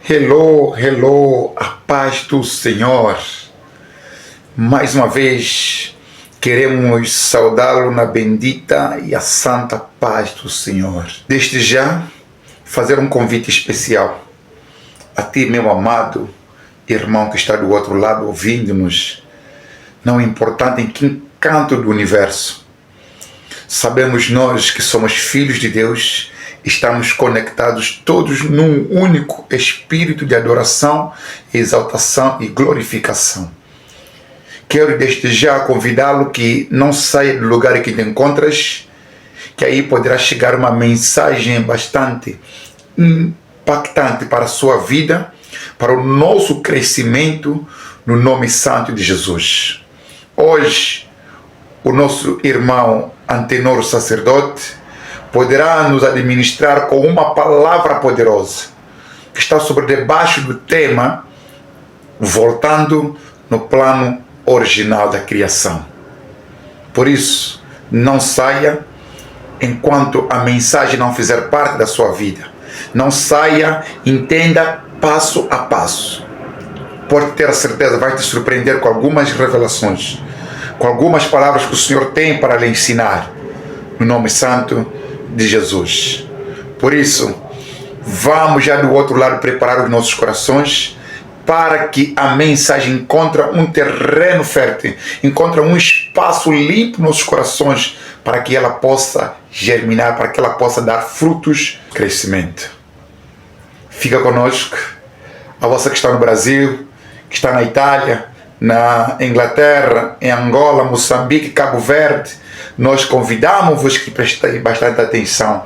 Hello, hello, a paz do Senhor. Mais uma vez, queremos saudá-lo na bendita e a santa paz do Senhor. Desde já, fazer um convite especial a ti, meu amado irmão que está do outro lado ouvindo-nos, não importante em que canto do universo. Sabemos nós que somos filhos de Deus, estamos conectados todos num único espírito de adoração, exaltação e glorificação. Quero desde já convidá-lo que não saia do lugar em que te encontras, que aí poderá chegar uma mensagem bastante impactante para a sua vida, para o nosso crescimento no nome santo de Jesus. Hoje, o nosso irmão Antenor Sacerdote poderá nos administrar com uma palavra poderosa que está sobre debaixo do tema voltando no plano original da criação. Por isso, não saia enquanto a mensagem não fizer parte da sua vida. Não saia, entenda passo a passo. Pode ter a certeza, vai te surpreender com algumas revelações, com algumas palavras que o Senhor tem para lhe ensinar, no nome santo de Jesus. Por isso, vamos já do outro lado preparar os nossos corações para que a mensagem encontre um terreno fértil, encontre um espaço limpo nos nossos corações, para que ela possa germinar, para que ela possa dar frutos, crescimento. Fica conosco, a você que está no Brasil, que está na Itália, na Inglaterra, em Angola, Moçambique, Cabo Verde. Nós convidamos-vos que prestem bastante atenção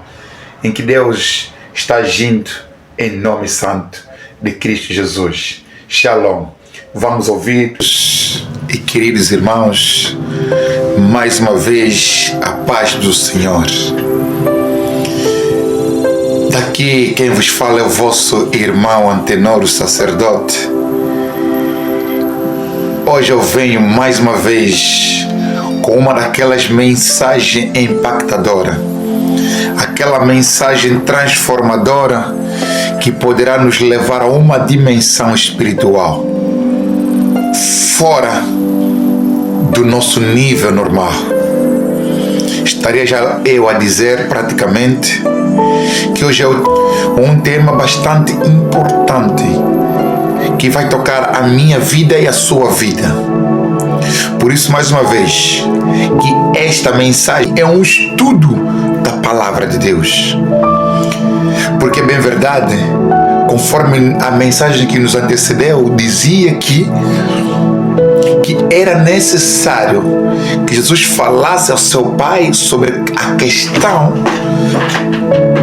em que Deus está agindo em nome santo de Cristo Jesus. Shalom. Vamos ouvir. E queridos irmãos, mais uma vez a paz do Senhor. Daqui quem vos fala é o vosso irmão Antenor, o sacerdote. Hoje eu venho mais uma vez com uma daquelas mensagens impactadoras, aquela mensagem transformadora que poderá nos levar a uma dimensão espiritual fora do nosso nível normal. Estaria já eu a dizer praticamente que hoje é um tema bastante importante que vai tocar a minha vida e a sua vida. Por isso, mais uma vez, que esta mensagem é um estudo da palavra de Deus. Porque é bem verdade, conforme a mensagem que nos antecedeu dizia que era necessário que Jesus falasse ao seu Pai sobre a questão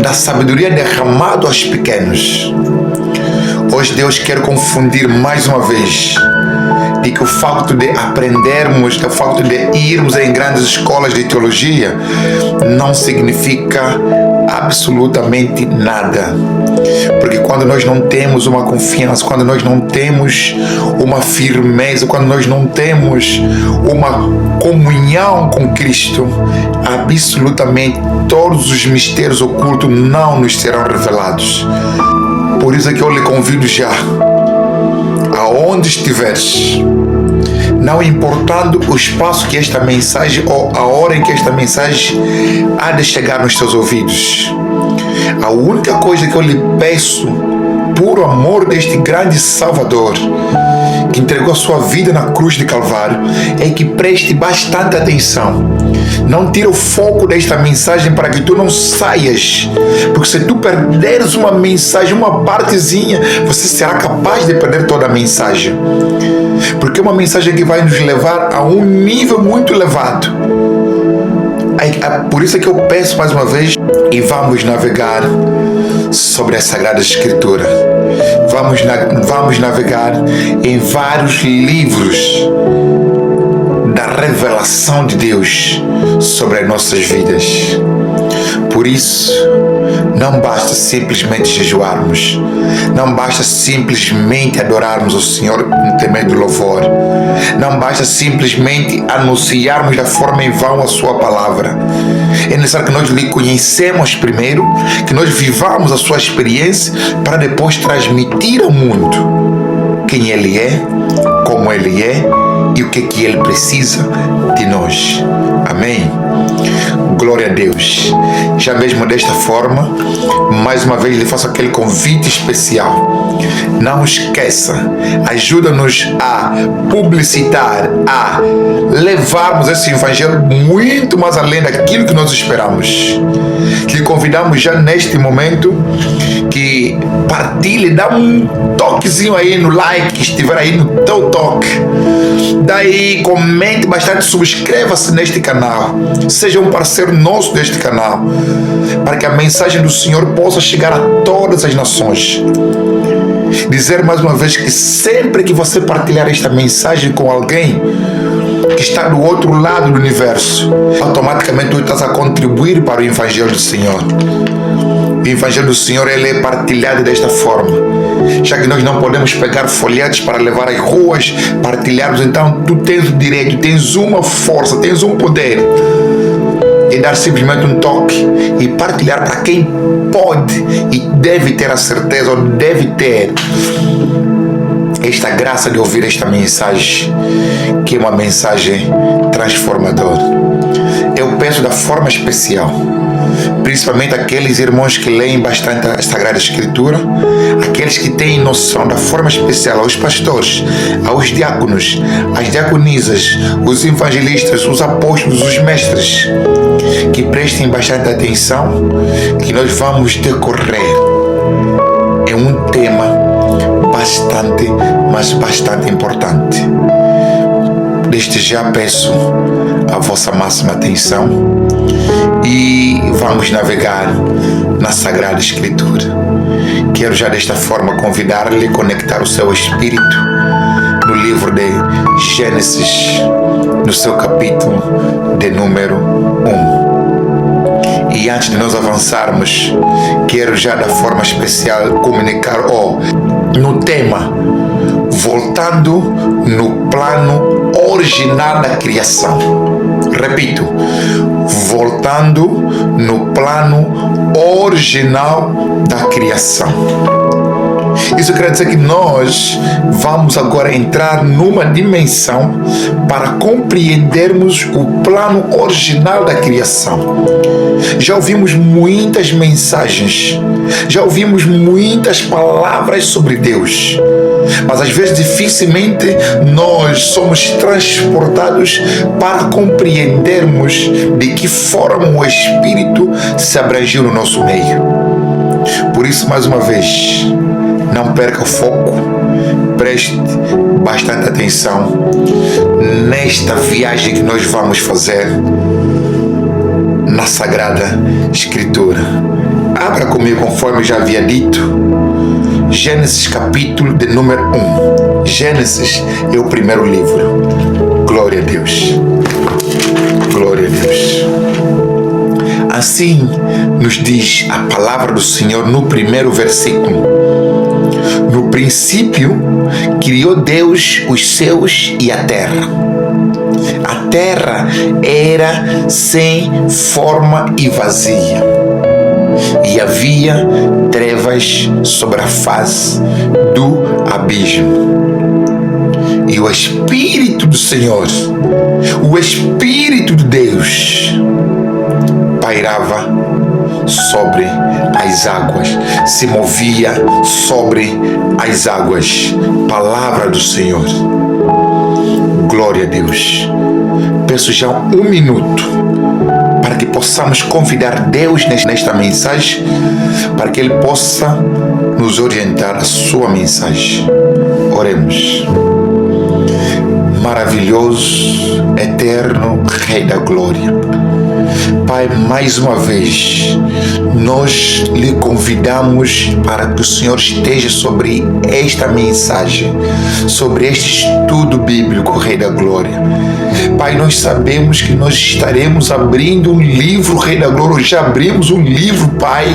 da sabedoria derramada aos pequenos. Hoje Deus quer confundir mais uma vez de que o facto de aprendermos, o facto de irmos em grandes escolas de teologia não significa absolutamente nada. Porque quando nós não temos uma confiança, quando nós não temos uma firmeza, quando nós não temos uma comunhão com Cristo, absolutamente todos os mistérios ocultos não nos serão revelados. Por isso é que eu lhe convido já, aonde estiveres, não importando o espaço que esta mensagem ou a hora em que esta mensagem há de chegar nos teus ouvidos. A única coisa que eu lhe peço, por amor deste grande Salvador, que entregou a sua vida na cruz de Calvário, é que preste bastante atenção. Não tira o foco desta mensagem para que tu não saias, porque se tu perderes uma mensagem, uma partezinha, você será capaz de perder toda a mensagem, porque é uma mensagem que vai nos levar a um nível muito elevado. Por isso é que eu peço mais uma vez, e vamos navegar sobre a Sagrada Escritura. Vamos navegar em vários livros da revelação de Deus sobre as nossas vidas. Por isso, não basta simplesmente jejuarmos, não basta simplesmente adorarmos o Senhor com temor e louvor, não basta simplesmente anunciarmos da forma em vão a sua palavra. É necessário que nós lhe conhecemos primeiro, que nós vivamos a sua experiência para depois transmitir ao mundo quem Ele é, como Ele é e o que Ele precisa de nós. Amém? Glória a Deus. Já mesmo desta forma, mais uma vez lhe faço aquele convite especial. Não esqueça, ajuda-nos a publicitar, a levarmos esse evangelho muito mais além daquilo que nós esperamos. Lhe convidamos já neste momento que partilhe, dá um toquezinho aí no like, que estiver aí no teu toque. Daí comente bastante, subscreva-se neste canal, seja um parceiro nosso deste canal, para que a mensagem do Senhor possa chegar a todas as nações. Dizer mais uma vez que sempre que você partilhar esta mensagem com alguém que está do outro lado do universo, automaticamente tu estás a contribuir para o Evangelho do Senhor. O Evangelho do Senhor, ele é partilhado desta forma. Já que nós não podemos pegar folhetos para levar às ruas, partilharmos, então tu tens o direito, tens uma força, tens um poder de dar simplesmente um toque e partilhar para quem pode e deve ter a certeza, ou deve ter esta graça de ouvir esta mensagem, que é uma mensagem transformadora. Eu peço da forma especial, principalmente aqueles irmãos que leem bastante a Sagrada Escritura, aqueles que têm noção da forma especial, aos pastores, aos diáconos, às diaconisas, os evangelistas, os apóstolos, os mestres, que prestem bastante atenção, que nós vamos decorrer em um tema bastante, mas bastante importante. Desde já peço a vossa máxima atenção e vamos navegar na Sagrada Escritura. Quero já desta forma convidar-lhe a conectar o seu espírito no livro de Gênesis, no seu capítulo de número 1. E antes de nós avançarmos, quero já da forma especial comunicar no tema, voltando no plano original da criação. Repito, voltando no plano original da criação. Isso quer dizer que nós vamos agora entrar numa dimensão para compreendermos o plano original da criação. Já ouvimos muitas mensagens, já ouvimos muitas palavras sobre Deus, mas às vezes dificilmente nós somos transportados para compreendermos de que forma o Espírito se abrangiu no nosso meio. Por isso, mais uma vez, não perca o foco, preste bastante atenção nesta viagem que nós vamos fazer na Sagrada Escritura. Abra comigo, conforme eu já havia dito, Gênesis capítulo de número 1. Gênesis é o primeiro livro. Glória a Deus. Glória a Deus. Assim nos diz a palavra do Senhor no primeiro versículo. No princípio, criou Deus os céus e a terra. A terra era sem forma e vazia, e havia trevas sobre a face do abismo. E o Espírito do Senhor, o Espírito de Deus, pairava sobre as águas, se movia sobre as águas. Palavra do Senhor. Glória a Deus. Peço já um minuto para que possamos convidar Deus nesta mensagem, para que Ele possa nos orientar a sua mensagem. Oremos. maravilhoso, eterno Rei da Glória. Pai, mais uma vez, nós lhe convidamos para que o Senhor esteja sobre esta mensagem, sobre este estudo bíblico, Rei da Glória. Pai, nós sabemos que nós estaremos abrindo um livro, Rei da Glória, já abrimos um livro, Pai,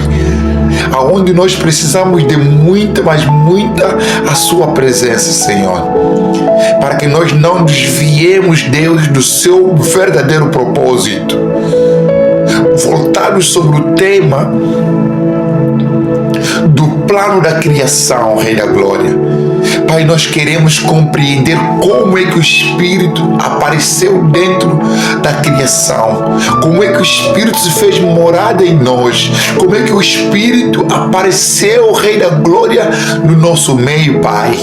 aonde nós precisamos de muita, mas muita a sua presença, Senhor, para que nós não desviemos, Deus, do seu verdadeiro propósito, voltados sobre o tema do plano da criação, Rei da Glória. Pai, nós queremos compreender como é que o Espírito apareceu dentro da criação, como é que o Espírito se fez morada em nós, como é que o Espírito apareceu, Rei da Glória, no nosso meio, Pai.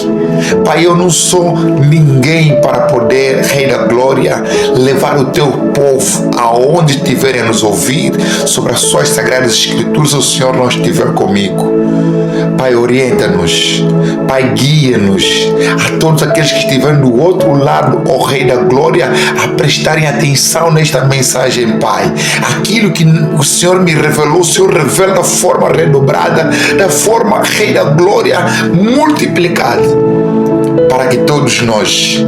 Pai, eu não sou ninguém para poder, Rei da Glória, levar o teu povo aonde estiverem a nos ouvir sobre as suas sagradas escrituras. O Senhor não estiver comigo. Pai, orienta-nos, Pai, guia-nos, a todos aqueles que estiverem do outro lado, ó Rei da Glória, a prestarem atenção nesta mensagem, Pai. Aquilo que o Senhor me revelou, o Senhor revela da forma redobrada, da forma, Rei da Glória, multiplicada, para que todos nós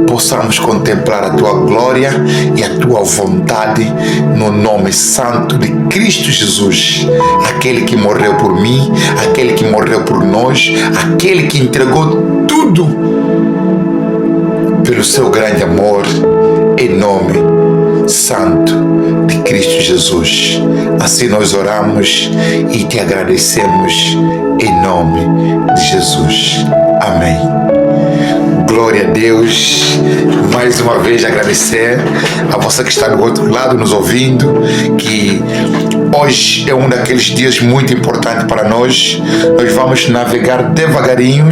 possamos contemplar a Tua glória e a Tua vontade no nome santo de Cristo Jesus, aquele que morreu por mim, aquele que morreu por nós, aquele que entregou tudo pelo seu grande amor, em nome santo de Cristo Jesus. Assim nós oramos e te agradecemos em nome de Jesus. Amém. Glória a Deus. Mais uma vez agradecer a você que está do outro lado nos ouvindo, que hoje é um daqueles dias muito importantes para nós. Nós vamos navegar devagarinho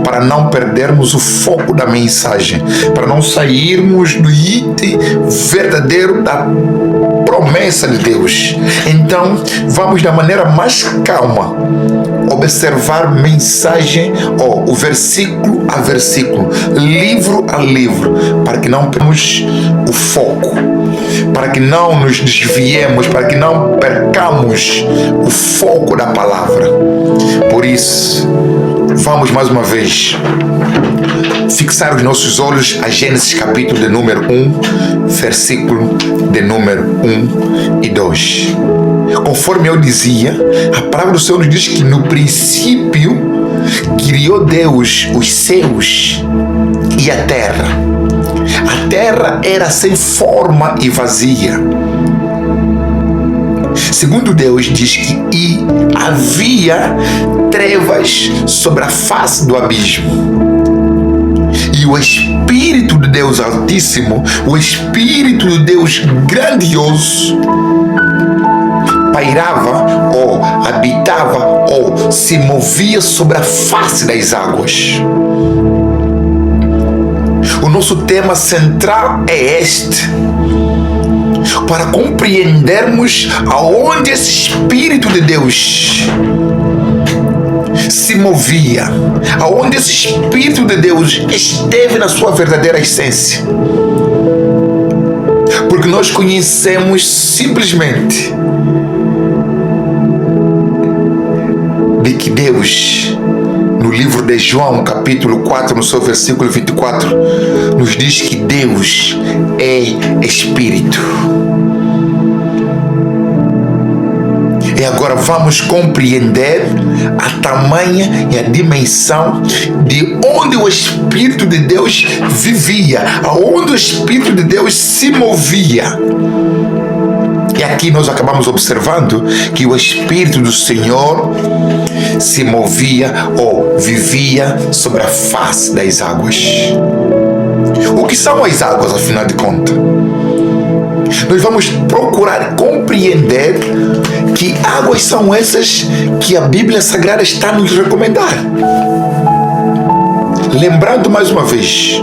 para não perdermos o foco da mensagem, para não sairmos do item verdadeiro da promessa de Deus. Então, vamos da maneira mais calma observar mensagem, o versículo a versículo, livro a livro, para que não percamos o foco, para que não nos desviemos, para que não percamos o foco da palavra. Por isso, vamos mais uma vez fixar os nossos olhos a Gênesis capítulo de número 1, versículo de número 1 e 2. Conforme eu dizia, a palavra do Senhor nos diz que no princípio criou Deus os céus e a terra. A terra era sem forma e vazia. Segundo Deus diz que havia trevas sobre a face do abismo. E o Espírito de Deus Altíssimo, o Espírito de Deus grandioso, pairava ou habitava ou se movia sobre a face das águas. O nosso tema central é este: para compreendermos aonde esse Espírito de Deus se movia, aonde esse Espírito de Deus esteve na sua verdadeira essência. Porque nós conhecemos simplesmente de que Deus, no livro de João, capítulo 4, no seu versículo 24, nos diz que Deus é Espírito. E agora vamos compreender a tamanha e a dimensão de onde o Espírito de Deus vivia, aonde o Espírito de Deus se movia. E aqui nós acabamos observando que o Espírito do Senhor se movia ou vivia sobre a face das águas. O que são as águas, afinal de contas? Nós vamos procurar compreender que águas são essas que a Bíblia Sagrada está a nos recomendar. Lembrando mais uma vez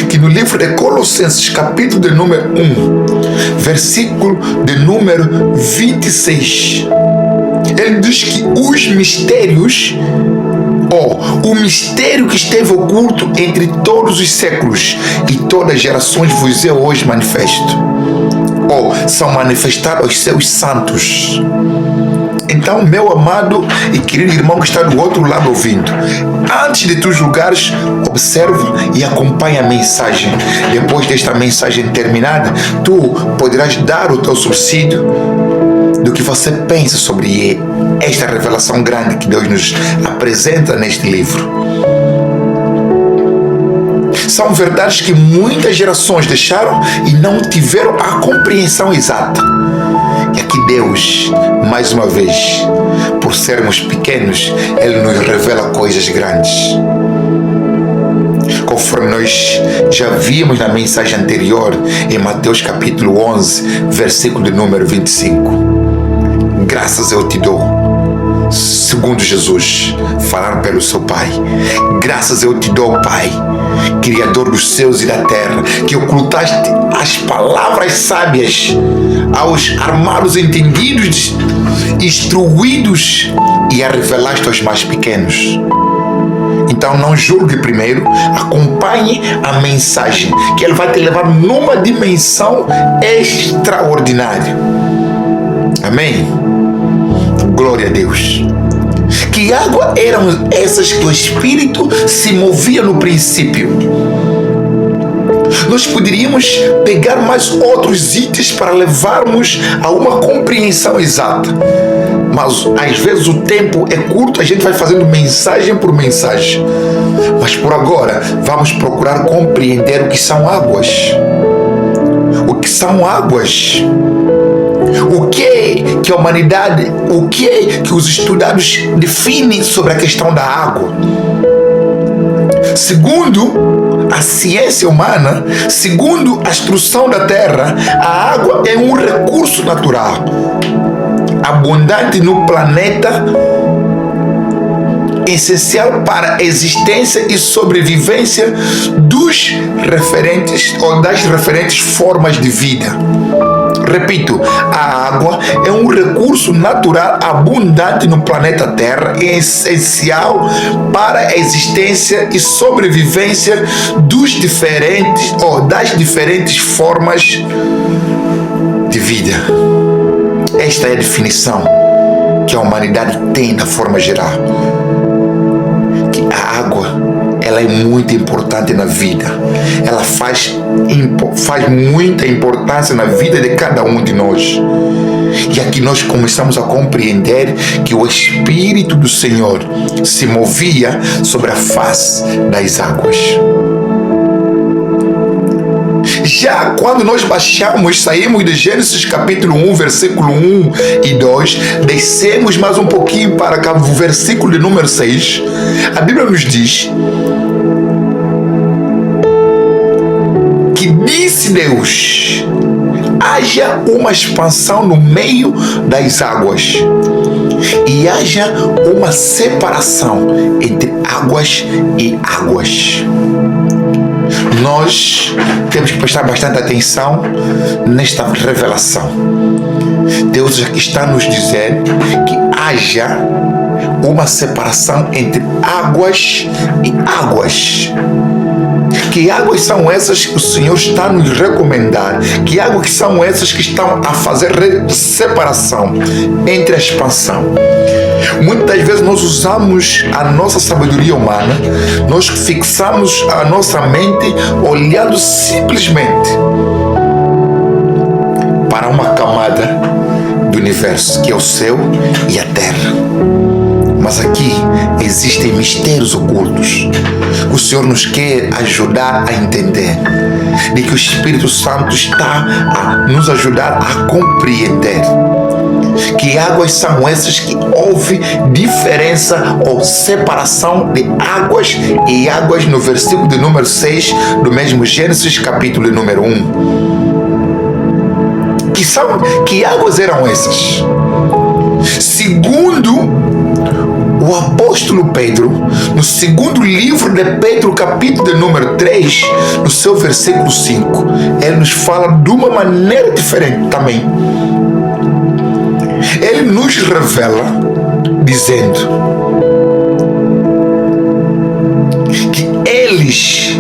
que no livro de Colossenses, capítulo de número 1, versículo de número 26, ele diz que os mistérios, o mistério que esteve oculto entre todos os séculos e todas as gerações vos é hoje manifesto. São manifestados aos seus santos. Então, meu amado e querido irmão que está do outro lado ouvindo, antes de tu julgares, observa e acompanha a mensagem. Depois desta mensagem terminada, tu poderás dar o teu subsídio do que você pensa sobre esta revelação grande que Deus nos apresenta neste livro. São verdades que muitas gerações deixaram e não tiveram a compreensão exata. E aqui Deus, mais uma vez, por sermos pequenos, Ele nos revela coisas grandes. Conforme nós já vimos na mensagem anterior, em Mateus capítulo 11, versículo de número 25. Graças eu te dou, segundo Jesus, falar pelo seu Pai. Graças eu te dou, Pai, Criador dos céus e da terra, que ocultaste as palavras sábias aos armados entendidos, instruídos, e a revelaste aos mais pequenos. Então não julgue primeiro, acompanhe a mensagem, que ele vai te levar numa dimensão extraordinária. Amém? Glória a Deus. Que água eram essas que o Espírito se movia no princípio? Nós poderíamos pegar mais outros itens para levarmos a uma compreensão exata. Mas às vezes o tempo é curto, a gente vai fazendo mensagem por mensagem. Mas por agora, vamos procurar compreender o que são águas. O que são águas? O que a humanidade, o que os estudados definem sobre a questão da água? Segundo a ciência humana, segundo a instrução da Terra, a água é um recurso natural, abundante no planeta, essencial para a existência e sobrevivência dos referentes ou das referentes formas de vida. Repito, a água é um recurso natural abundante no planeta Terra e essencial para a existência e sobrevivência dos diferentes ou das diferentes formas de vida. Esta é a definição que a humanidade tem da forma geral. Que a água, ela é muito importante na vida. Ela faz muita importância na vida de cada um de nós. E aqui nós começamos a compreender que o Espírito do Senhor se movia sobre a face das águas. Já quando nós baixamos, saímos de Gênesis capítulo 1, versículo 1 e 2, descemos mais um pouquinho para cá, o versículo de número 6, a Bíblia nos diz que disse Deus: haja uma expansão no meio das águas e haja uma separação entre águas e águas. Nós temos que prestar bastante atenção nesta revelação. Deus está nos dizendo que haja uma separação entre águas e águas. Que águas são essas que o Senhor está nos recomendando? Que águas são essas que estão a fazer separação entre a expansão? Muitas vezes nós usamos a nossa sabedoria humana, nós fixamos a nossa mente olhando simplesmente para uma camada do universo, que é o céu e a terra. Mas aqui existem mistérios ocultos. O Senhor nos quer ajudar a entender, de que o Espírito Santo está a nos ajudar a compreender. Que águas são essas que houve diferença ou separação de águas e águas no versículo de número 6 do mesmo Gênesis capítulo número 1. Que águas eram essas? Segundo o apóstolo Pedro, no segundo livro de Pedro, capítulo de número 3, no seu versículo 5, ele nos fala de uma maneira diferente também. Ele ele nos revela dizendo que eles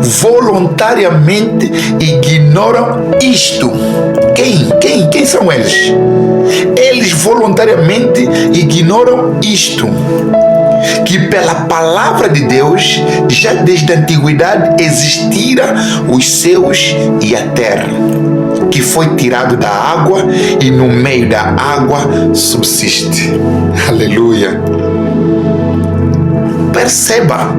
voluntariamente ignoram isto. Quem são eles? Eles voluntariamente ignoram isto, que pela palavra de Deus, já desde a antiguidade, existira os céus e a terra, que foi tirado da água e no meio da água subsiste. Aleluia! Perceba,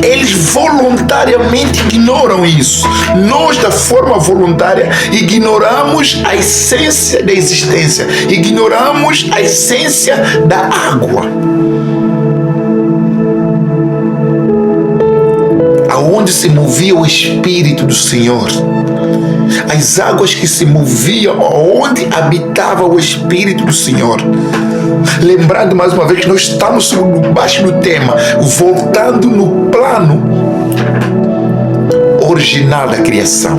eles voluntariamente ignoram isso. Nós, da forma voluntária, ignoramos a essência da existência, ignoramos a essência da água. Aonde se movia o Espírito do Senhor, as águas que se moviam, onde habitava o Espírito do Senhor. Lembrando mais uma vez que nós estamos debaixo do tema, voltando no plano original da criação.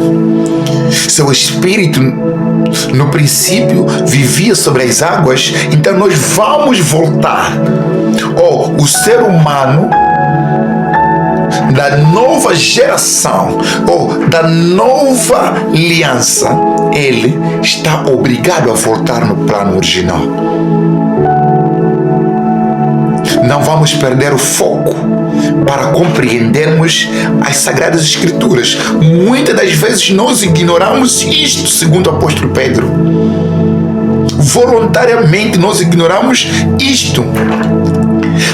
Seu Espírito no princípio vivia sobre as águas, então nós vamos voltar. O ser humano da nova geração, ou da nova aliança, ele está obrigado a voltar no plano original. Não vamos perder o foco para compreendermos as Sagradas Escrituras. Muitas das vezes nós ignoramos isto, segundo o apóstolo Pedro. Voluntariamente nós ignoramos isto,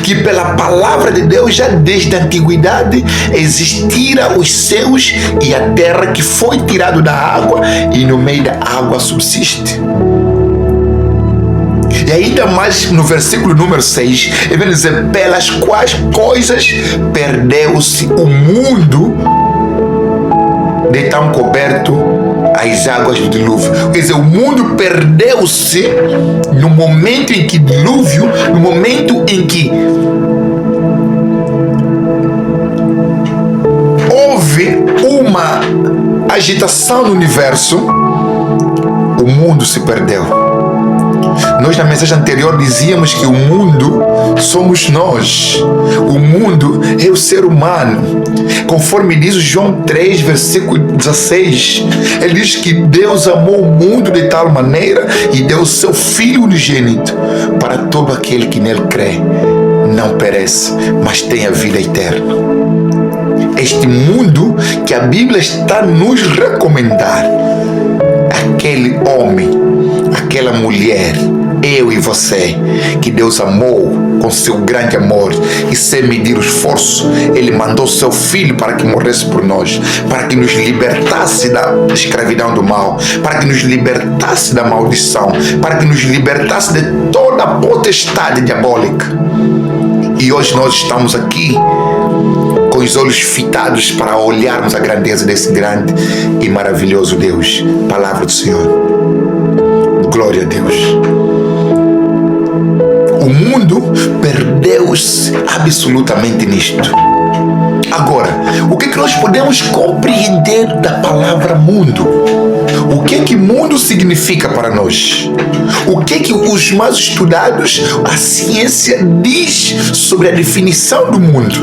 que pela palavra de Deus, já desde a antiguidade, existira os céus e a terra, que foi tirado da água e no meio da água subsiste. E ainda mais no versículo número 6, ele vai dizer: pelas quais coisas perdeu-se o mundo, de tão coberto as águas do dilúvio. Quer dizer, o mundo perdeu-se no momento em que dilúvio, no momento em que houve uma agitação no universo, o mundo se perdeu. Nós, na mensagem anterior, dizíamos que o mundo somos nós. O mundo é o ser humano. Conforme diz o João 3, versículo 16, ele diz que Deus amou o mundo de tal maneira e deu o seu Filho unigênito para todo aquele que nele crê não perece, mas tenha vida eterna. Este mundo que a Bíblia está a nos recomendar, aquele homem, aquela mulher, eu e você, que Deus amou com seu grande amor, e sem medir o esforço, Ele mandou seu Filho para que morresse por nós, para que nos libertasse da escravidão do mal, para que nos libertasse da maldição, para que nos libertasse de toda a potestade diabólica. E hoje nós estamos aqui com os olhos fitados para olharmos a grandeza desse grande e maravilhoso Deus. Palavra do Senhor. Glória a Deus. O mundo perdeu-se absolutamente nisto. Agora, o que nós podemos compreender da palavra mundo? O que mundo significa para nós? O que os mais estudados, a ciência, diz sobre a definição do mundo?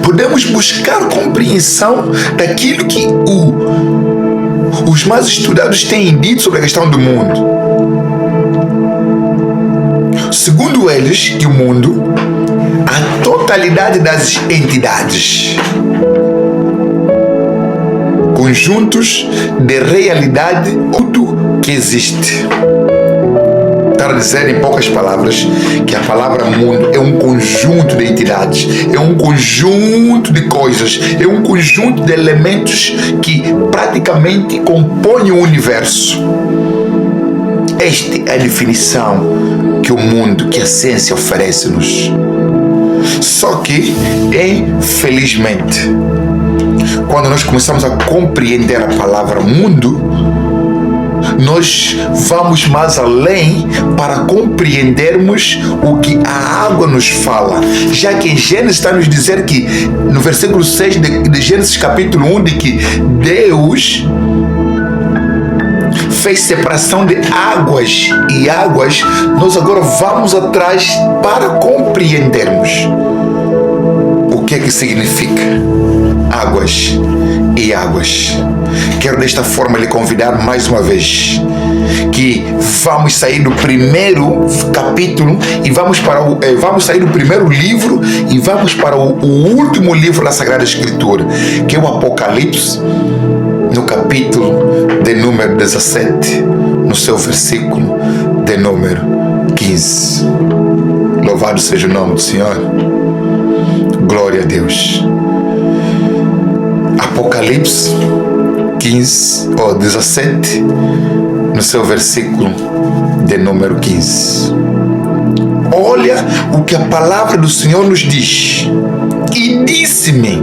Podemos buscar compreensão daquilo que os mais estudados têm dito sobre a questão do mundo. Segundo eles, que o mundo, a totalidade das entidades, conjuntos de realidade, tudo que existe. Para dizer em poucas palavras que a palavra mundo é um conjunto de entidades, é um conjunto de coisas, é um conjunto de elementos que praticamente compõem o universo. Esta é a definição que o mundo, que a ciência oferece-nos. Só que, infelizmente, quando nós começamos a compreender a palavra mundo, nós vamos mais além para compreendermos o que a água nos fala. Já que em Gênesis está nos dizer que, no versículo 6 de Gênesis capítulo 1, de que Deus fez separação de águas e águas, nós agora vamos atrás para compreendermos o que é que significa águas e águas. Quero desta forma lhe convidar mais uma vez que vamos sair do primeiro capítulo e vamos sair do primeiro livro e vamos para o último livro da Sagrada Escritura, que é o Apocalipse, no capítulo de número 17, no seu versículo de número 15. Louvado seja o nome do Senhor. Glória a Deus. Apocalipse 17, no seu versículo de número 15. Olha o que a palavra do Senhor nos diz. E disse-me.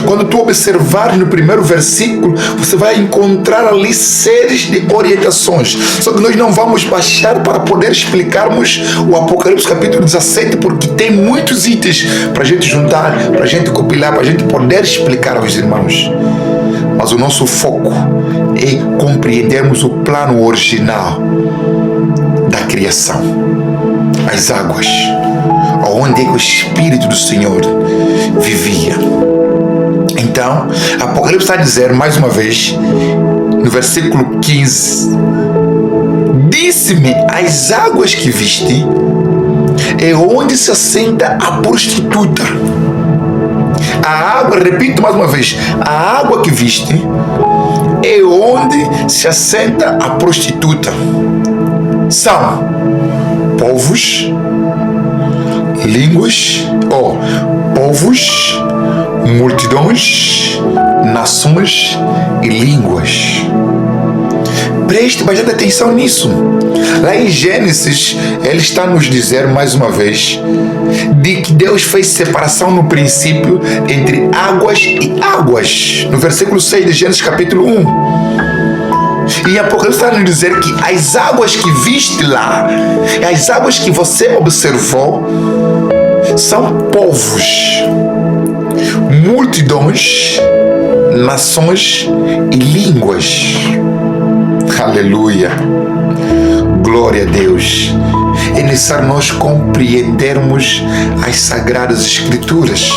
Quando tu observar no primeiro versículo, você vai encontrar ali séries de orientações. Só que nós não vamos baixar para poder explicarmos o Apocalipse capítulo 17, porque tem muitos itens para a gente juntar, para a gente compilar, para a gente poder explicar aos irmãos. Mas o nosso foco é compreendermos o plano original da criação. As águas, onde é que o Espírito do Senhor vivia. Então, Apocalipse está a dizer, mais uma vez, no versículo 15, disse-me, as águas que viste é onde se assenta a prostituta. A água, repito mais uma vez, a água que viste é onde se assenta a prostituta. São povos, línguas, povos, multidões, nações e línguas. Preste bastante atenção nisso. Lá em Gênesis, ele está a nos dizer mais uma vez de que Deus fez separação no princípio entre águas e águas. No versículo 6 de Gênesis capítulo 1. E Apocalipse está a nos dizer que as águas que viste lá, as águas que você observou, são povos, multidões, nações e línguas. Aleluia. Glória a Deus. É necessário nós compreendermos as Sagradas Escrituras.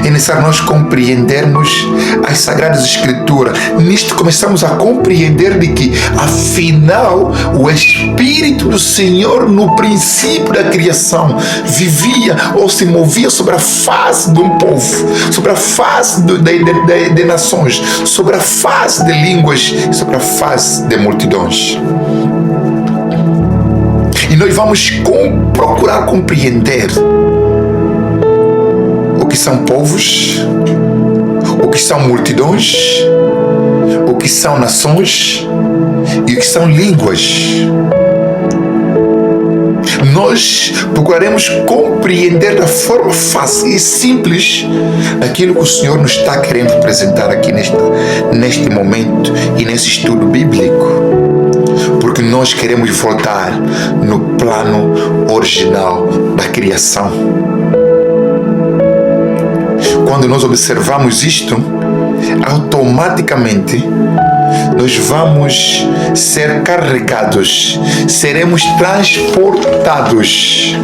É necessário nós compreendermos as Sagradas Escrituras. Nisto começamos a compreender de que, afinal, o Espírito do Senhor, no princípio da criação, vivia ou se movia sobre a face de um povo, sobre a face de nações, sobre a face de línguas, sobre a face de multidões. E nós vamos procurar compreender o que são povos, o que são multidões, o que são nações e o que são línguas. Nós procuraremos compreender da forma fácil e simples aquilo que o Senhor nos está querendo apresentar aqui neste momento e nesse estudo bíblico, porque nós queremos voltar no plano original da criação. Quando nós observamos isto, automaticamente nós vamos ser carregados, seremos transportados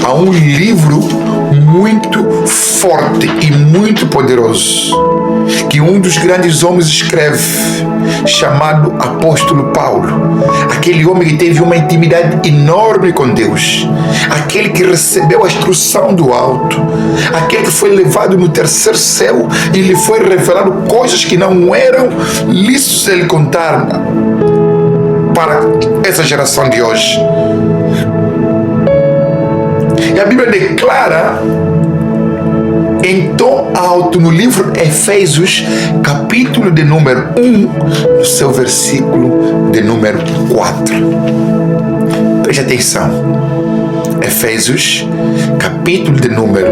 a um livro muito forte e muito poderoso, que um dos grandes homens escreve, chamado Apóstolo Paulo. Aquele homem que teve uma intimidade enorme com Deus, aquele que recebeu a instrução do alto, aquele que foi levado no terceiro céu e lhe foi revelado coisas que não eram lícitos ele contar para essa geração de hoje. E a Bíblia declara em tom alto no livro Efésios, capítulo de número 1, no seu versículo de número 4. Preste atenção. Efésios, capítulo de número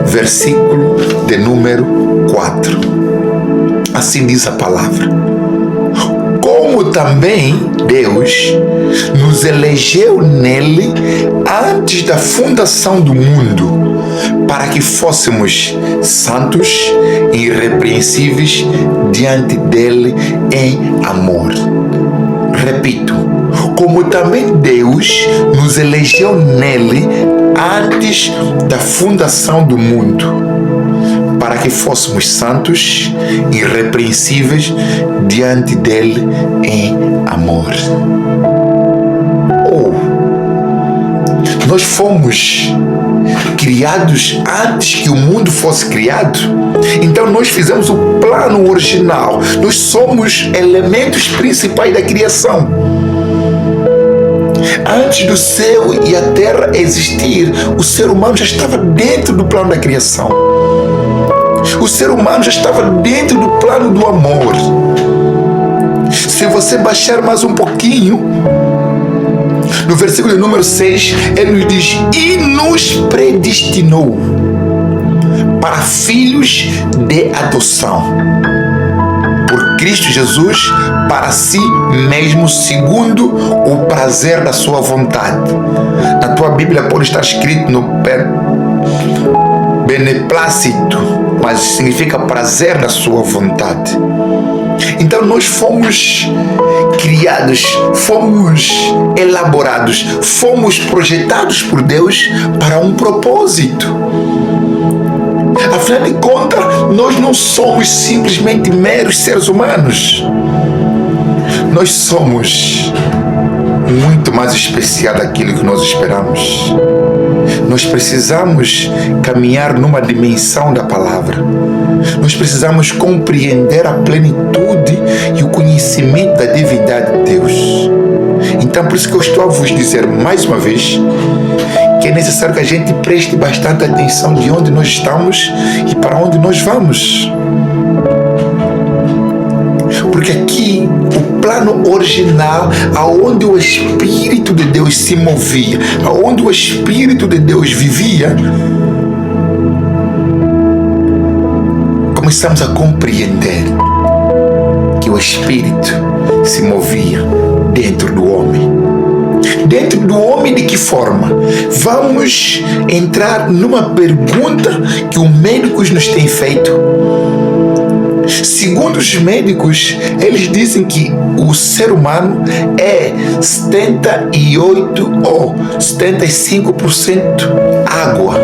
1, versículo de número 4. Assim diz a palavra. Como como também Deus nos elegeu nele antes da fundação do mundo, para que fôssemos santos e irrepreensíveis diante dele em amor. Repito, como também Deus nos elegeu nele antes da fundação do mundo, para que fôssemos santos e irrepreensíveis diante dele em amor. Nós fomos criados antes que o mundo fosse criado. Então nós fizemos o plano original. Nós somos elementos principais da criação. Antes do céu e a terra existir, o ser humano já estava dentro do plano da criação. O ser humano já estava dentro do plano do amor. Se você baixar mais um pouquinho, no versículo número 6, ele nos diz: e nos predestinou para filhos de adoção por Cristo Jesus, para si mesmo, segundo o prazer da sua vontade. Na tua Bíblia pode estar escrito no beneplácito, mas significa prazer da sua vontade. Então nós fomos criados, fomos elaborados, fomos projetados por Deus para um propósito. Afinal de contas, nós não somos simplesmente meros seres humanos. Nós somos muito mais especial daquilo que nós esperamos. Nós precisamos caminhar numa dimensão da palavra. Nós precisamos compreender a plenitude e o conhecimento da divindade de Deus. Então, por isso que eu estou a vos dizer mais uma vez que é necessário que a gente preste bastante atenção de onde nós estamos e para onde nós vamos. Porque aqui, o plano original, aonde o Espírito de Deus se movia, aonde o Espírito de Deus vivia, começamos a compreender que o Espírito se movia dentro do homem. Dentro do homem, de que forma? Vamos entrar numa pergunta que os médicos nos têm feito. Segundo os médicos, eles dizem que o ser humano é 78 ou 75% água.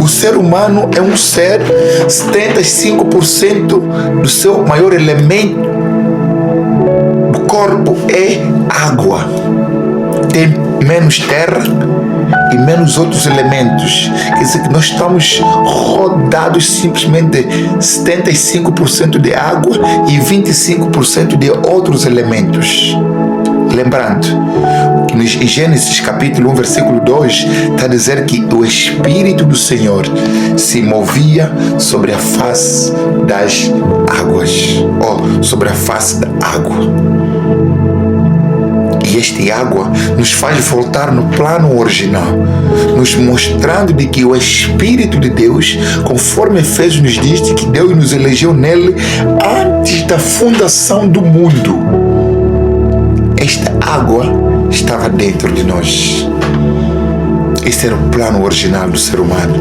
O ser humano é um ser 75% do seu maior elemento do corpo é água. Tem menos terra e menos outros elementos. Quer dizer que nós estamos rodados simplesmente de 75% de água e 25% de outros elementos. Lembrando que em Gênesis capítulo 1, versículo 2, está a dizer que o Espírito do Senhor se movia sobre a face das águas, ou sobre a face da água. E esta água nos faz voltar no plano original, nos mostrando de que o Espírito de Deus, conforme Efésios nos diz, que Deus nos elegeu nele antes da fundação do mundo. Esta água estava dentro de nós. Este era o plano original do ser humano.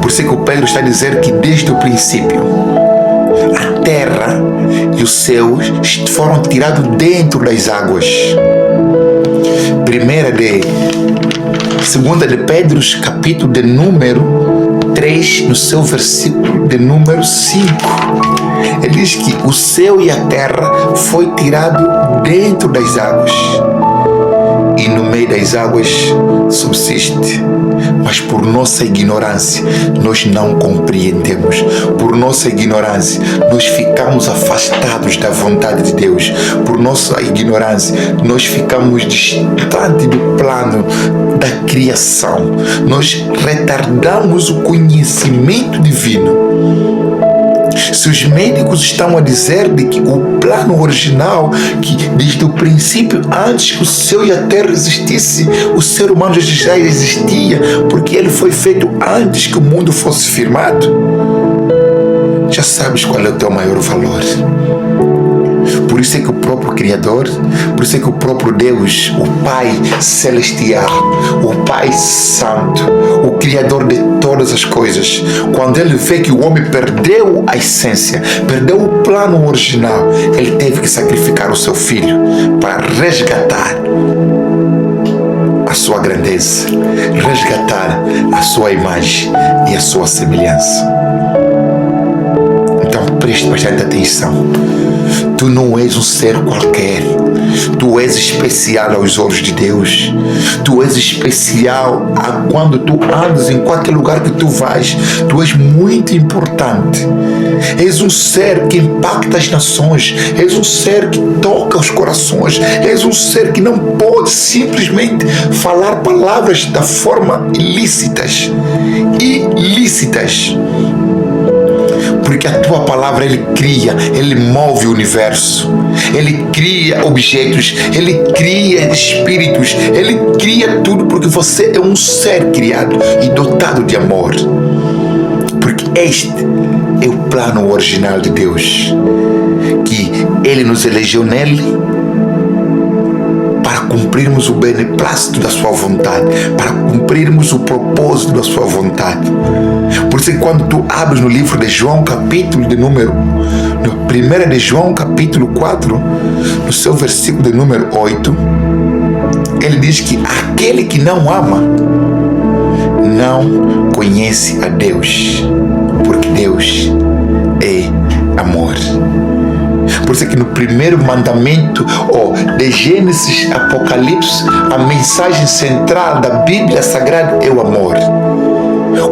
Por isso que o Pedro está a dizer que desde o princípio a terra e os céus foram tirados dentro das águas. Segunda de Pedro, capítulo de número 3, no seu versículo de número 5. Ele diz que o céu e a terra foi tirado dentro das águas. E no meio das águas subsiste. Mas por nossa ignorância, nós não compreendemos. Por nossa ignorância, nós ficamos afastados da vontade de Deus. Por nossa ignorância, nós ficamos distante do plano da criação. Nós retardamos o conhecimento divino. Se os médicos estão a dizer de que o plano original, que desde o princípio, antes que o céu e a terra existisse, o ser humano já existia, porque ele foi feito antes que o mundo fosse firmado. já sabes qual é o teu maior valor. Por isso é que o próprio Criador, por isso é que o próprio Deus, o Pai Celestial, o Pai Santo, o Criador de todas as coisas, quando Ele vê que o homem perdeu a essência, perdeu o plano original, Ele teve que sacrificar o seu Filho para resgatar a sua grandeza, resgatar a sua imagem e a sua semelhança. Então preste bastante atenção. Tu não és um ser qualquer. Tu és especial aos olhos de Deus. Tu és especial quando tu andas em qualquer lugar que tu vais. Tu és muito importante. És um ser que impacta as nações. És um ser que toca os corações. És um ser que não pode simplesmente falar palavras da forma ilícitas. Porque a tua palavra, Ele cria, Ele move o universo, Ele cria objetos, Ele cria espíritos, Ele cria tudo, porque você é um ser criado e dotado de amor. Porque este é o plano original de Deus, que Ele nos elegeu nele para cumprirmos o beneplácito da sua vontade, para cumprirmos o propósito da sua vontade. Por isso que quando tu abres no livro de João, capítulo de número, no 1 de João, capítulo 4, no seu versículo de número 8, ele diz que aquele que não ama, não conhece a Deus, porque Deus é amor. Por isso é que no primeiro mandamento, de Gênesis, Apocalipse, a mensagem central da Bíblia Sagrada é o amor.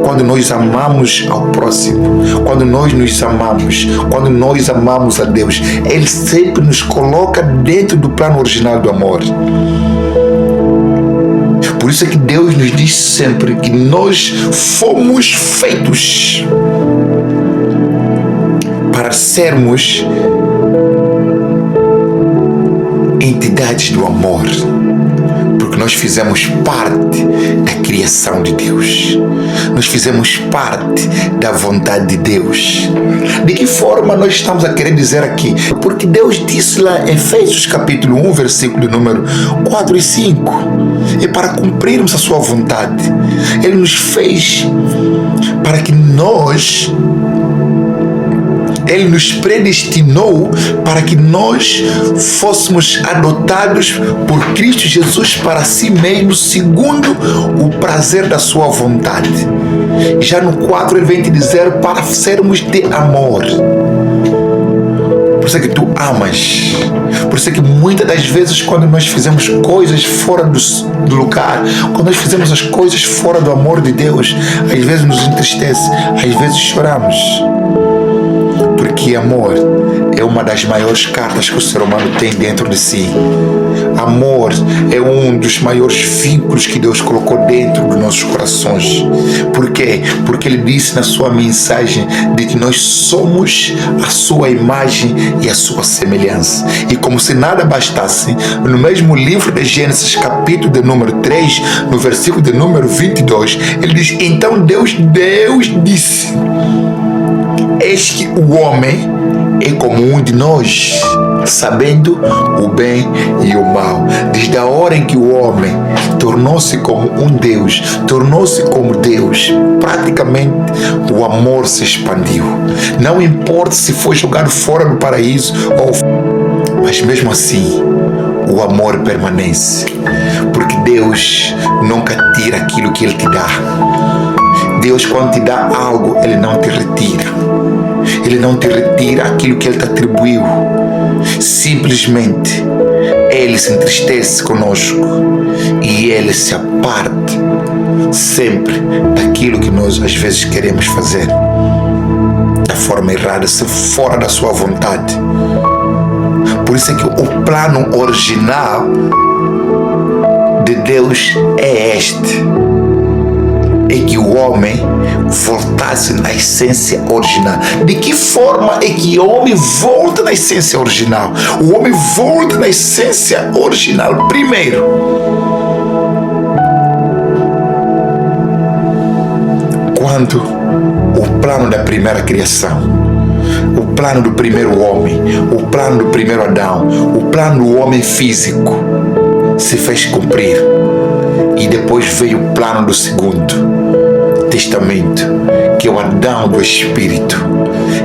Quando nós amamos ao próximo, quando nós nos amamos, quando nós amamos a Deus, Ele sempre nos coloca dentro do plano original do amor. Por isso é que Deus nos diz sempre que nós fomos feitos para sermos entidades do amor, porque nós fizemos parte da criação de Deus, nós fizemos parte da vontade de Deus. De que forma nós estamos a querer dizer aqui? Porque Deus disse lá em Efésios capítulo 1, versículo número 4 e 5, é para cumprirmos a sua vontade. Ele nos fez para que Ele nos predestinou para que nós fôssemos adotados por Cristo Jesus para si mesmo, segundo o prazer da sua vontade. Já no 4 ele vem te dizer para sermos de amor. Por isso é que tu amas. Por isso é que muitas das vezes quando nós fizemos coisas fora do lugar, quando nós fizemos as coisas fora do amor de Deus, às vezes nos entristece, às vezes choramos. Porque amor é uma das maiores cartas que o ser humano tem dentro de si. Amor é um dos maiores vínculos que Deus colocou dentro dos nossos corações. Por quê? Porque Ele disse na sua mensagem de que nós somos a sua imagem e a sua semelhança. E como se nada bastasse, no mesmo livro de Gênesis, capítulo de número 3, no versículo de número 22, ele diz: então Deus disse: eis que o homem é como um de nós, sabendo o bem e o mal. Desde a hora em que o homem tornou-se como um Deus, tornou-se como Deus, praticamente o amor se expandiu. Não importa se foi jogado fora do paraíso, mas mesmo assim o amor permanece. Porque Deus nunca tira aquilo que Ele te dá. Deus, quando te dá algo, Ele não te retira. Ele não te retira aquilo que Ele te atribuiu. Simplesmente, Ele se entristece conosco e Ele se aparta sempre daquilo que nós às vezes queremos fazer da forma errada, se fora da sua vontade. Por isso é que o plano original de Deus é este: é que o homem voltasse na essência original. De que forma é que o homem volta na essência original? O homem volta na essência original primeiro quando o plano da primeira criação o plano do primeiro homem, o plano do primeiro Adão, o plano do homem físico se fez cumprir. E depois veio o plano do segundo testamento, que é o Adão do Espírito.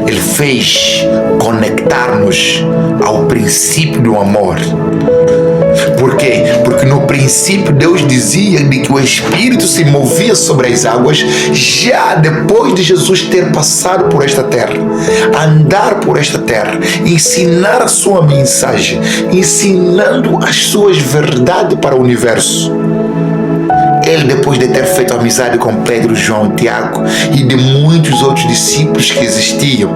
Ele fez conectar-nos ao princípio do amor. Por quê? Porque no princípio Deus dizia de que o Espírito se movia sobre as águas já depois de Jesus ter passado por esta terra, andar por esta terra, ensinar a sua mensagem, ensinando as suas verdades para o universo. Ele, depois de ter feito amizade com Pedro, João, Tiago e de muitos outros discípulos que existiam,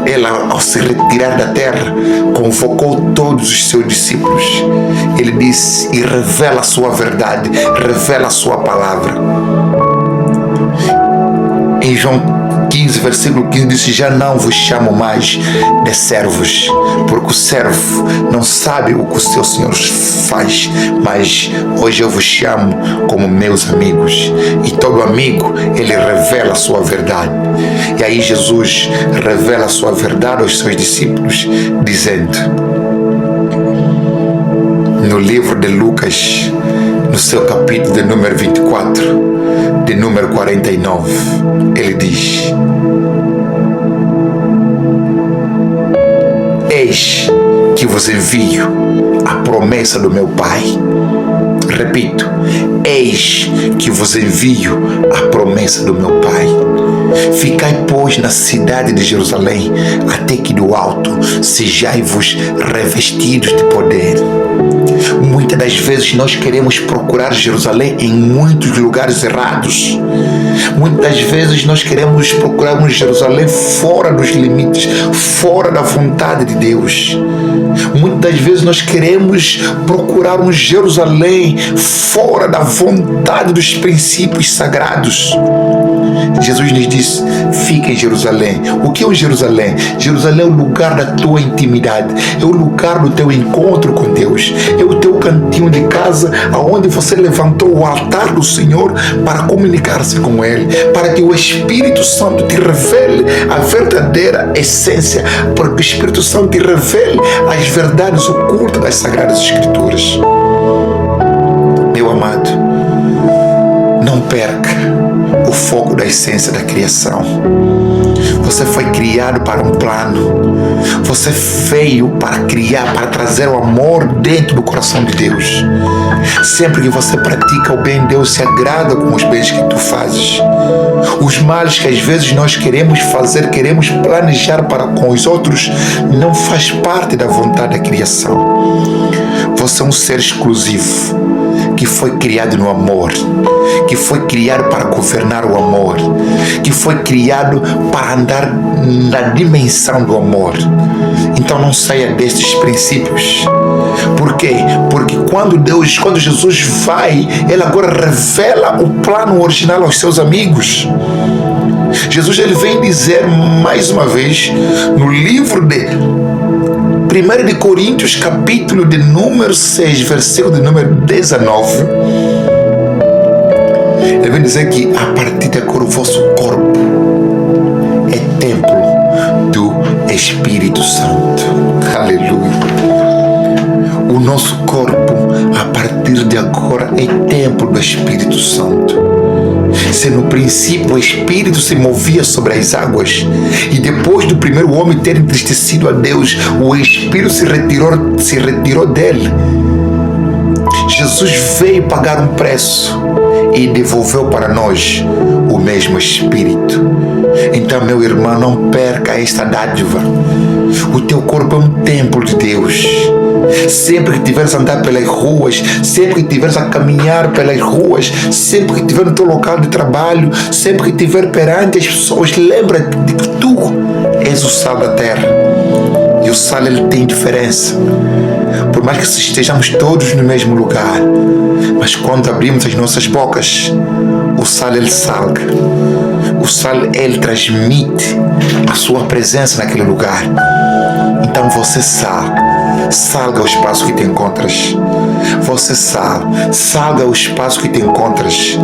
ele, ao se retirar da terra, convocou todos os seus discípulos. Ele disse e revela a sua verdade, revela a sua palavra. Em João 15, versículo 15, disse: já não vos chamo mais de servos, porque o servo não sabe o que o seu Senhor faz, mas hoje eu vos chamo como meus amigos. E todo amigo, ele revela a sua verdade. E aí Jesus revela a sua verdade aos seus discípulos, dizendo, no livro de Lucas, no seu capítulo de número 24, de número 49, ele diz: eis que vos envio a promessa do meu Pai. Repito, eis que vos envio a promessa do meu Pai. Ficai, pois, na cidade de Jerusalém, até que do alto sejai-vos revestidos de poder. Muitas das vezes nós queremos procurar Jerusalém em muitos lugares errados. Muitas das vezes nós queremos procurar um Jerusalém fora dos limites, fora da vontade de Deus. Muitas das vezes nós queremos procurar um Jerusalém fora da vontade dos princípios sagrados. Jesus nos diz: fica em Jerusalém. O que é o Jerusalém? Jerusalém é o lugar da tua intimidade, é o lugar do teu encontro com Deus, é o teu cantinho de casa aonde você levantou o altar do Senhor para comunicar-se com Ele, para que o Espírito Santo te revele a verdadeira essência, para que o Espírito Santo te revele as verdades ocultas das Sagradas Escrituras. Meu amado, não perca o foco da essência da criação. Você foi criado para um plano. Você veio para criar, para trazer o amor dentro do coração de Deus. Sempre que você pratica o bem, Deus se agrada com os bens que tu fazes. Os males que às vezes nós queremos fazer, queremos planejar para com os outros, não faz parte da vontade da criação. Você é um ser exclusivo, que foi criado no amor, que foi criado para governar o amor, que foi criado para andar na dimensão do amor. Então não saia destes princípios. Por quê? Porque quando Jesus vai, Ele agora revela o plano original aos seus amigos. Jesus, ele vem dizer mais uma vez no livro de 1 de Coríntios, capítulo de número 6, versículo de número 19, ele vem dizer que a partir de agora o vosso corpo é templo do Espírito Santo. Aleluia. O nosso corpo, a partir de agora, é templo do Espírito Santo. Se no princípio o Espírito se movia sobre as águas, e depois do primeiro homem ter entristecido a Deus, o Espírito se retirou dele. Jesus veio pagar um preço e devolveu para nós o mesmo Espírito. Então, meu irmão, não perca esta dádiva. O teu corpo é um templo de Deus. Sempre que tiveres a andar pelas ruas, sempre que tiveres a caminhar pelas ruas, sempre que estiver no teu local de trabalho, sempre que estiver perante as pessoas, lembra-te de que tu és o sal da terra. E o sal, ele tem diferença. Por mais que estejamos todos no mesmo lugar, mas quando abrimos as nossas bocas, o sal, ele salga. O sal, ele transmite a sua presença naquele lugar. Então você, sal, salga ao espaço que te encontras. Você salga ao espaço que te encontras.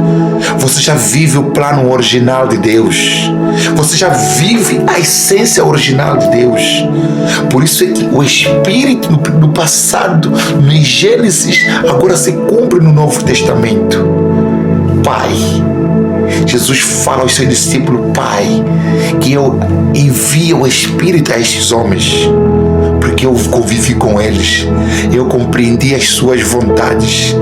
Você já vive o plano original de Deus. Você já vive a essência original de Deus. Por isso é que o Espírito no passado, no Gênesis, agora se cumpre no Novo Testamento. Pai, Jesus fala aos seus discípulos: Pai, que eu envio o Espírito a estes homens, porque eu convivi com eles, eu compreendi as suas vontades,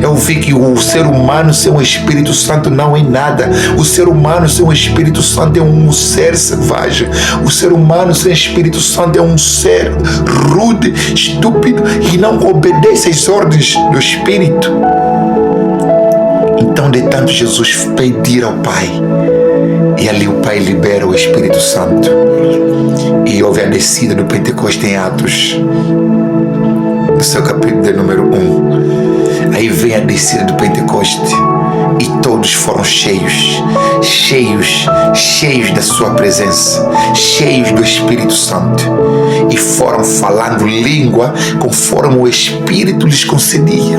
eu vi que o ser humano sem o Espírito Santo não é nada. O ser humano sem o Espírito Santo é um ser selvagem. O ser humano sem o Espírito Santo é um ser rude, estúpido, que não obedece às ordens do Espírito. Então, de tanto Jesus pedir ao Pai, e ali o Pai libera o Espírito Santo, e houve a descida do Pentecostes em Atos, no seu capítulo de número 1. Aí vem a descida do Pentecostes, e todos foram cheios da sua presença, cheios do Espírito Santo, e foram falando língua conforme o Espírito lhes concedia.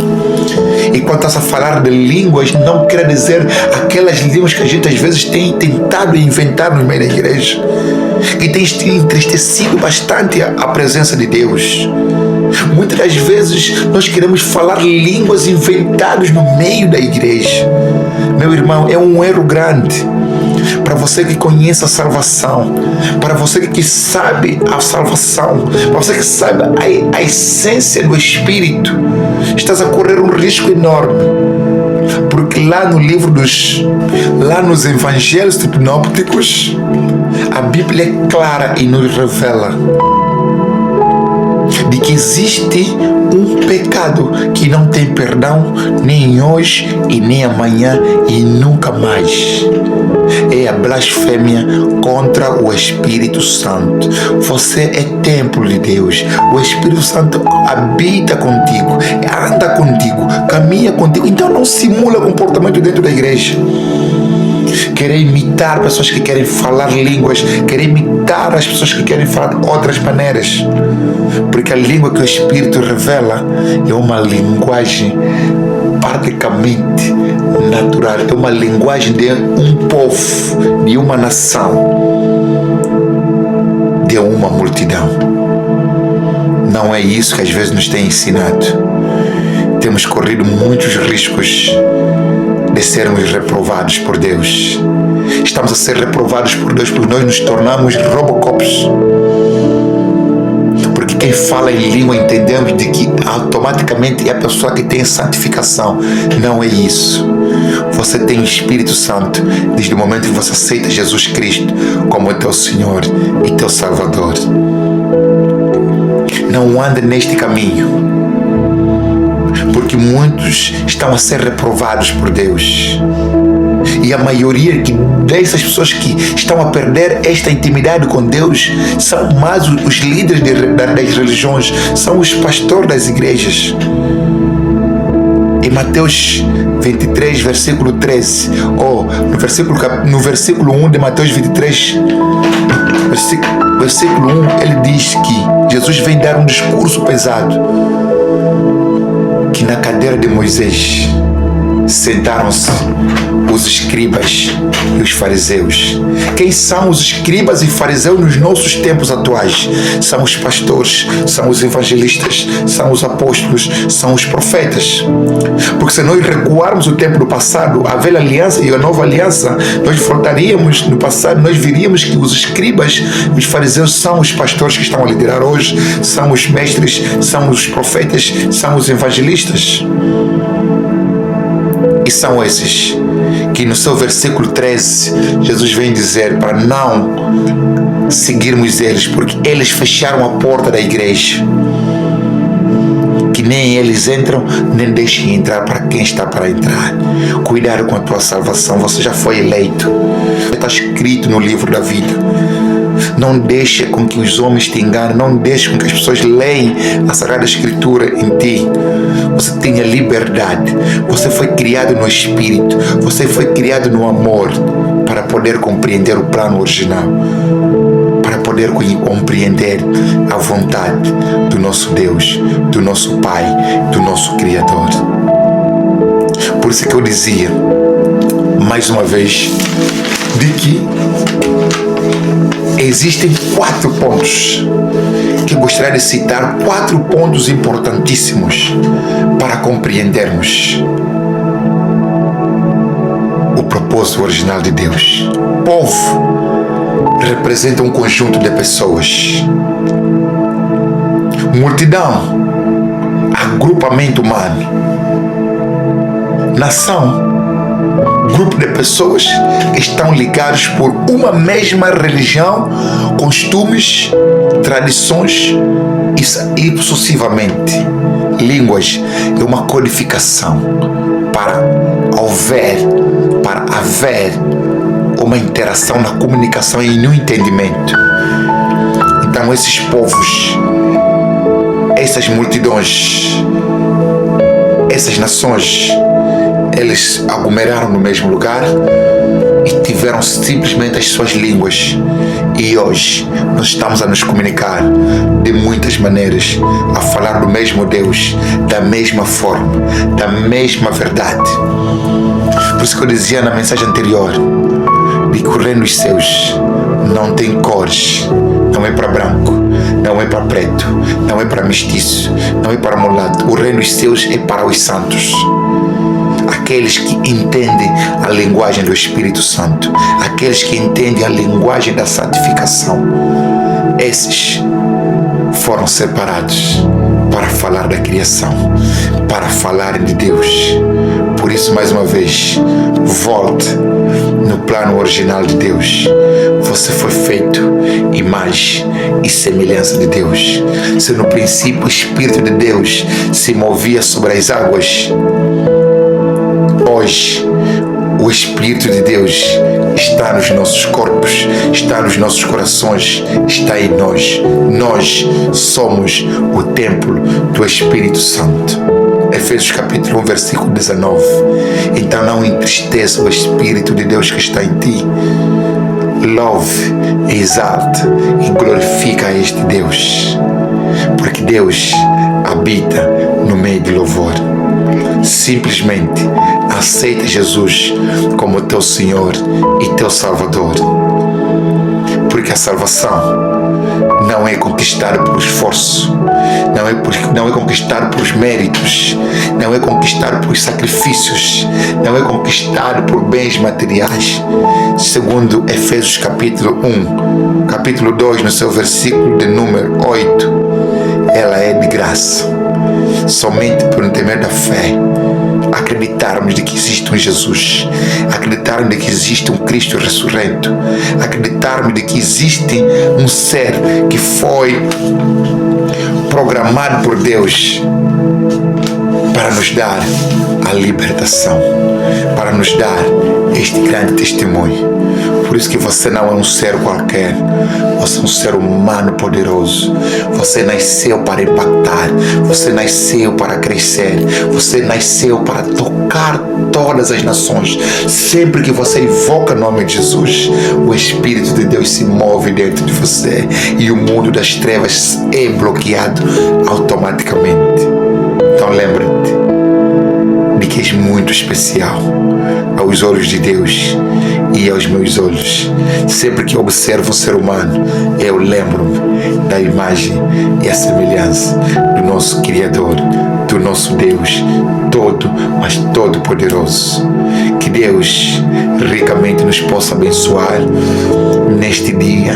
E quando estás a falar de línguas, não quer dizer aquelas línguas que a gente às vezes tem tentado inventar no meio da igreja, que tem entristecido bastante a presença de Deus. Muitas das vezes nós queremos falar línguas inventadas no meio da igreja. Meu irmão, é um erro grande. Para você que conhece a salvação, para você que sabe a salvação, para você que sabe a essência do Espírito, estás a correr um risco enorme. Porque lá nos evangelhos sinópticos, a Bíblia é clara e nos revela de que existe um pecado que não tem perdão nem hoje e nem amanhã e nunca mais. É a blasfêmia contra o Espírito Santo. Você é templo de Deus. O Espírito Santo habita contigo, anda contigo, caminha contigo. Então não simula comportamento dentro da igreja. Querer imitar pessoas que querem falar línguas, querer imitar as pessoas que querem falar de outras maneiras. Porque a língua que o Espírito revela é uma linguagem praticamente natural, é uma linguagem de um povo, de uma nação, de uma multidão. Não é isso que às vezes nos tem ensinado. Temos corrido muitos riscos de sermos reprovados por Deus. Estamos a ser reprovados por Deus porque nós nos tornamos robocops. Porque quem fala em língua entendemos de que automaticamente é a pessoa que tem santificação. Não é isso. Você tem o Espírito Santo desde o momento que você aceita Jesus Cristo como teu Senhor e teu Salvador. Não ande neste caminho, porque muitos estão a ser reprovados por Deus. E a maioria dessas pessoas que estão a perder esta intimidade com Deus são mais os líderes das religiões, são os pastores das igrejas. Em Mateus 23, versículo 13, ou no versículo 1 de Mateus 23, versículo 1, ele diz que Jesus vem dar um discurso pesado, que na cadeira de Moisés sentaram-se os escribas e os fariseus. Quem são os escribas e fariseus nos nossos tempos atuais? São os pastores, são os evangelistas, são os apóstolos, são os profetas. Porque se nós recuarmos o tempo do passado, a velha aliança e a nova aliança, nós voltaríamos no passado, nós veríamos que os escribas e os fariseus são os pastores que estão a liderar hoje, são os mestres, são os profetas, são os evangelistas. E são esses que no seu versículo 13, Jesus vem dizer para não seguirmos eles, porque eles fecharam a porta da igreja, que nem eles entram, nem deixem entrar para quem está para entrar. Cuidado com a tua salvação, você já foi eleito, está escrito no livro da vida. Não deixe com que os homens te enganem, não deixe com que as pessoas leem a Sagrada Escritura em ti. Você tem a liberdade, você foi criado no Espírito, você foi criado no amor, para poder compreender o plano original, para poder poder compreender a vontade do nosso Deus, do nosso Pai, do nosso Criador. Por isso que eu dizia, mais uma vez, de que existem 4 pontos que eu gostaria de citar, 4 pontos importantíssimos para compreendermos o propósito original de Deus. Povo representa um conjunto de pessoas. Multidão, agrupamento humano. Nação, grupo de pessoas que estão ligados por uma mesma religião, costumes, tradições e sucessivamente. Línguas é uma codificação para haver uma interação na comunicação e no entendimento. Então esses povos, essas multidões, essas nações, eles aglomeraram no mesmo lugar e tiveram simplesmente as suas línguas. E hoje nós estamos a nos comunicar de muitas maneiras, a falar do mesmo Deus, da mesma forma, da mesma verdade. Por isso que eu dizia na mensagem anterior, de que o reino dos céus não tem cores, não é para branco, não é para preto, não é para mestiço, não é para mulato. O reino dos céus é para os santos. Aqueles que entendem a linguagem do Espírito Santo, aqueles que entendem a linguagem da santificação, esses foram separados para falar da criação, para falar de Deus. Por isso, mais uma vez, volte no plano original de Deus. Você foi feito imagem e semelhança de Deus. Se no princípio o Espírito de Deus se movia sobre as águas, hoje o Espírito de Deus está nos nossos corpos, está nos nossos corações, está em nós. Nós somos o templo do Espírito Santo. Efésios capítulo 1, versículo 19. Então não entristeça o Espírito de Deus que está em ti. Louve, exalte e glorifica a este Deus, porque Deus habita no meio de louvor. Simplesmente aceita Jesus como teu Senhor e teu Salvador, porque a salvação não é conquistada por esforço, não é conquistada por méritos, não é conquistada por sacrifícios, não é conquistada por bens materiais. Segundo Efésios capítulo 1, capítulo 2, no seu versículo de número 8, ela é de graça, somente por intermédio da fé. Acreditarmos de que existe um Jesus, acreditarmos de que existe um Cristo ressurreto, acreditarmos de que existe um ser que foi programado por Deus para nos dar a libertação, para nos dar este grande testemunho. Por isso que você não é um ser qualquer, você é um ser humano poderoso. Você nasceu para impactar, você nasceu para crescer, você nasceu para tocar todas as nações. Sempre que você invoca o nome de Jesus, o Espírito de Deus se move dentro de você e o mundo das trevas é bloqueado automaticamente. Então lembre-te de que és muito especial aos olhos de Deus e aos meus olhos. Sempre que observo um ser humano, eu lembro-me da imagem e a semelhança do nosso Criador, do nosso Deus todo, mas todo poderoso. Que Deus ricamente nos possa abençoar neste dia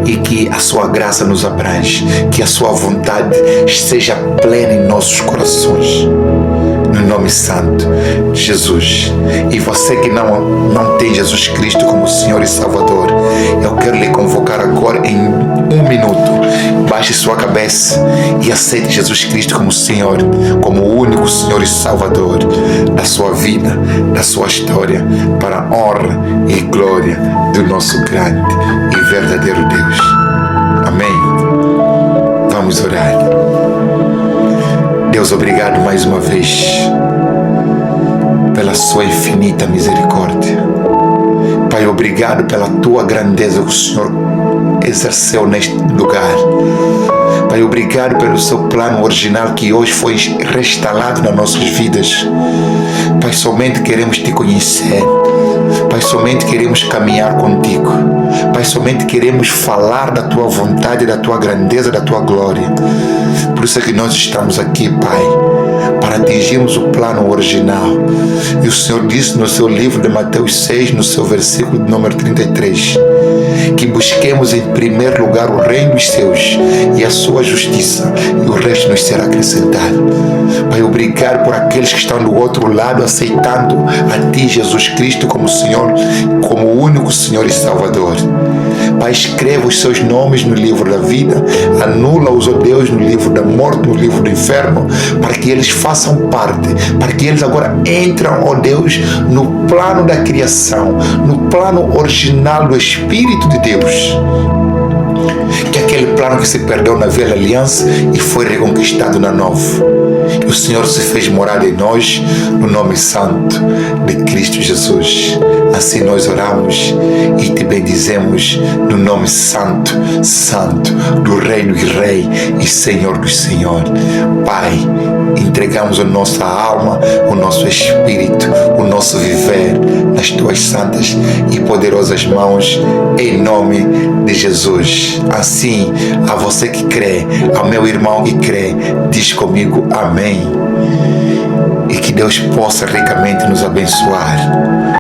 e que a sua graça nos abrange, que a sua vontade seja plena em nossos corações. No nome santo de Jesus. E você que não tem Jesus Cristo como Senhor e Salvador, eu quero lhe convocar agora em 1 minuto. Baixe sua cabeça e aceite Jesus Cristo como Senhor, como o único Senhor e Salvador da sua vida, da sua história, para a honra e glória do nosso grande e verdadeiro Deus. Amém. Vamos orar. Deus, obrigado mais uma vez pela sua infinita misericórdia. Pai, obrigado pela tua grandeza que o Senhor exerceu neste lugar. Pai, obrigado pelo seu plano original que hoje foi reinstalado nas nossas vidas. Pai, somente queremos te conhecer. Pai, somente queremos caminhar contigo. Pai, somente queremos falar da tua vontade, da tua grandeza, da tua glória. Por isso é que nós estamos aqui, Pai, para atingirmos o plano original. E o Senhor disse no seu livro de Mateus 6, no seu versículo de número 33, que busquemos em primeiro lugar o reino dos céus e a sua justiça, e o resto nos será acrescentado. Pai, obrigado por aqueles que estão do outro lado aceitando a Ti, Jesus Cristo, como Senhor, como o único Senhor e Salvador. Pai, escreva os seus nomes no livro da vida, anula-os, ó Deus, no livro da morte, no livro do inferno, para que eles façam parte, para que eles agora entram, ó Deus, no plano da criação, no plano original do Espírito de Deus. Que aquele plano que se perdeu na velha aliança e foi reconquistado na nova. E o Senhor se fez morada em nós, no nome santo de Cristo Jesus. Assim nós oramos e te bendizemos no nome santo, santo do Reino e Rei e Senhor dos Senhores. Pai, entregamos a nossa alma, o nosso espírito, o nosso viver nas tuas santas e poderosas mãos, em nome de Jesus. Assim, a você que crê, ao meu irmão que crê, diz comigo amém. E que Deus possa ricamente nos abençoar.